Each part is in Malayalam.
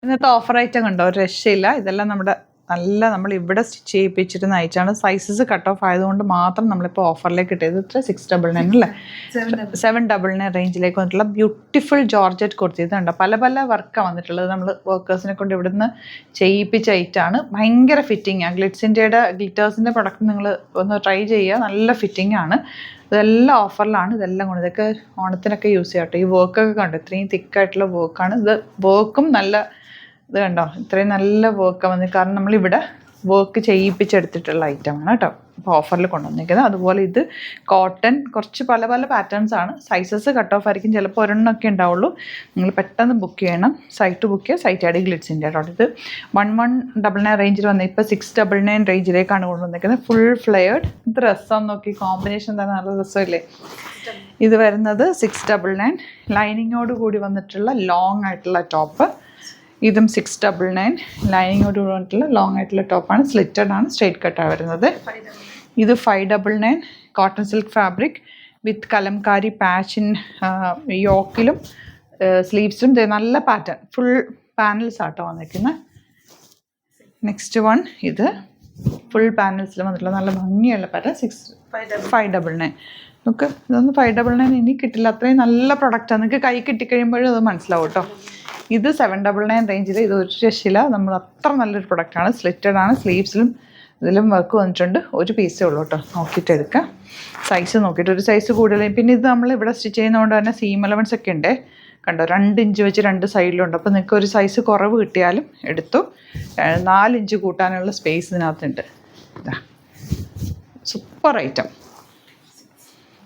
ഇന്നത്തെ ഓഫർ ഐറ്റം കണ്ടോ, ഒരു രക്ഷയില്ല. ഇതെല്ലാം നമ്മൾ ഇവിടെ സ്റ്റിച്ച് ചെയ്യിപ്പിച്ചിരുന്ന ഐറ്റാണ്. സൈസസ് കട്ട് ഓഫ് ആയതുകൊണ്ട് മാത്രം നമ്മളിപ്പോൾ ഓഫറിലേക്ക് കിട്ടിയത്. ഇത്ര 699 അല്ലേ, 799 റേഞ്ചിലേക്ക് വന്നിട്ടുള്ള ബ്യൂട്ടിഫുൾ ജോർജറ്റ് കുർത്തി. ഇതുണ്ട് പല പല വർക്കാണ് വന്നിട്ടുള്ളത്. നമ്മൾ വർക്കേഴ്സിനെ കൊണ്ട് ഇവിടുന്ന് ചെയ്യിപ്പിച്ച ഐറ്റാണ്. ഭയങ്കര ഫിറ്റിംഗാണ്. ഗ്ലിറ്റേഴ്സിൻ്റെ പ്രൊഡക്റ്റ് നിങ്ങൾ ഒന്ന് ട്രൈ ചെയ്യുക, നല്ല ഫിറ്റിംഗ് ആണ്. ഇതെല്ലാം ഓഫറിലാണ്. ഇതെല്ലാം കൊണ്ട് ഇതൊക്കെ ഓണത്തിനൊക്കെ യൂസ് ചെയ്യാം കേട്ടോ. ഈ വർക്കൊക്കെ കണ്ടോ, ഇത്രയും തിക്കായിട്ടുള്ള വർക്കാണ് ഇത്. വർക്കും നല്ല ഇത് കണ്ടോ, ഇത്രയും നല്ല വർക്കാണ് വന്നത്. കാരണം നമ്മളിവിടെ വർക്ക് ചെയ്യിപ്പിച്ചെടുത്തിട്ടുള്ള ഐറ്റമാണ് കേട്ടോ. അപ്പോൾ ഓഫറിൽ കൊണ്ടുവന്നിരിക്കുന്നത്. അതുപോലെ ഇത് കോട്ടൺ, കുറച്ച് പല പല പാറ്റേൺസ് ആണ്. സൈസസ് കട്ട് ഓഫ് ആയിരിക്കും, ചിലപ്പോൾ ഒരെണ്ണമൊക്കെ ഉണ്ടാവുള്ളൂ. നിങ്ങൾ പെട്ടെന്ന് ബുക്ക് ചെയ്യണം. സൈറ്റ് ബുക്ക് ചെയ്യുക, സൈറ്റ് ആഡ് ഗ്ലിറ്റ്സിൻ്റെ കേട്ടോ. ഇത് 1199 റേഞ്ചിൽ വന്നത് ഇപ്പോൾ 699 റേഞ്ചിലേക്കാണ് കൊണ്ടുവന്നിരിക്കുന്നത്. Full flared. ഇത് രസം നോക്കി, കോമ്പിനേഷൻ തന്നെ നല്ല രസമില്ലേ. ഇത് വരുന്നത് 699. ലൈനിങ്ങോട് കൂടി വന്നിട്ടുള്ള ലോങ് ആയിട്ടുള്ള ടോപ്പ്. ഇതും 699. ലൈനിങ്ങോട് കൂടി വന്നിട്ടുള്ള ലോങ് ആയിട്ടുള്ള ടോപ്പാണ്. സ്ലിറ്റഡ് ആണ്, സ്ട്രെയിറ്റ് കട്ടാണ് വരുന്നത്. ഇത് 599 cotton silk fabric with kalamkari പാച്ചിൻ യോക്കിലും സ്ലീവ്സിലും നല്ല പാറ്റേൺ, ഫുൾ പാനൽസ് ആട്ടോ വന്നിരിക്കുന്നത്. നെക്സ്റ്റ് വൺ ഇത് ഫുൾ പാനൽസിൽ വന്നിട്ടുള്ള നല്ല ഭംഗിയുള്ള പാറ്റേൺ 599. നമുക്ക് ഇതൊന്നും 599 ഇനി കിട്ടില്ല, അത്രയും നല്ല പ്രൊഡക്റ്റാണ്. നിങ്ങൾക്ക് കൈ കിട്ടിക്കഴിയുമ്പോഴും അത് മനസ്സിലാവും കേട്ടോ. ഇത് 799 റേഞ്ചിൽ. ഇത് ഒരു രക്ഷയില്ല, നമ്മൾ അത്ര നല്ലൊരു പ്രൊഡക്റ്റാണ്. സ്ലിറ്റഡ് ആണ്, സ്ലീവ്സിലും ഇതിലും വർക്ക് വന്നിട്ടുണ്ട്. ഒരു പീസേ ഉള്ളൂ കേട്ടോ, നോക്കിയിട്ട് എടുക്കാം. സൈസ് നോക്കിയിട്ട്, ഒരു സൈസ് കൂടുതൽ. പിന്നെ ഇത് നമ്മൾ ഇവിടെ സ്റ്റിച്ച് ചെയ്യുന്നതുകൊണ്ട് തന്നെ സീം അലവൻസ് ഒക്കെ ഉണ്ട് കണ്ടോ. 2 ഇഞ്ച് വെച്ച് 2 സൈഡിലുണ്ട്. അപ്പോൾ നിങ്ങൾക്ക് ഒരു സൈസ് കുറവ് കിട്ടിയാലും എടുത്തു. 4 ഇഞ്ച് കൂട്ടാനുള്ള സ്പേസ് ഇതിനകത്തുണ്ട്. ഇതാ സൂപ്പർ ഐറ്റം.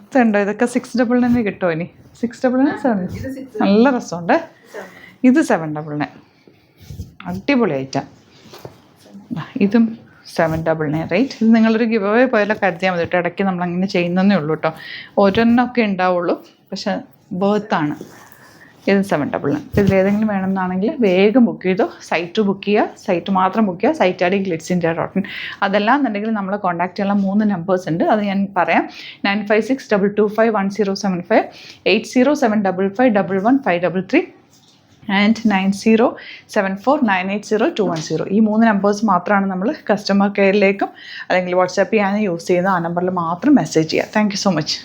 ഇതുണ്ടോ, ഇതൊക്കെ 699 കിട്ടുമോ ഇനി? 699 നല്ല രസമുണ്ട്. ഇത് 799 അടിപൊളി ഐറ്റം. ഇതും 799 റേറ്റ്. ഇത് നിങ്ങളൊരു ഗിവ് അവേ പോലെ കരുതിയാൽ മതി കേട്ടോ. ഇടയ്ക്ക് നമ്മളങ്ങനെ ചെയ്യുന്നതേ ഉള്ളൂ കേട്ടോ. ഒരെണ്ണമൊക്കെ ഉണ്ടാവുള്ളൂ, പക്ഷെ ബേർത്താണ്. ഇത് 799. ഇതിലേതെങ്കിലും വേണമെന്നാണെങ്കിൽ വേഗം ബുക്ക് ചെയ്തോ. സൈറ്റ് ബുക്ക് ചെയ്യുക, സൈറ്റ് മാത്രം ബുക്ക് ചെയ്യുക. സൈറ്റ് ആഡ് ഗ്ലിറ്റ്സിൻ്റെ.in. അതെല്ലാം എന്നുണ്ടെങ്കിൽ നമ്മളെ കോൺടാക്ട് ചെയ്യാനുള്ള 3 നമ്പേഴ്സ് ഉണ്ട്. അത് ഞാൻ പറയാം. 9562251075, 8075551153 ആൻഡ് 9074980210. ഈ 3 നമ്പേഴ്സ് മാത്രമാണ് നമ്മൾ കസ്റ്റമർ കെയറിലേക്കും അല്ലെങ്കിൽ വാട്സാപ്പ് ചെയ്യാനും യൂസ് ചെയ്യുന്ന. ആ നമ്പറിൽ മാത്രം മെസ്സേജ് ചെയ്യുക. Thank you so much.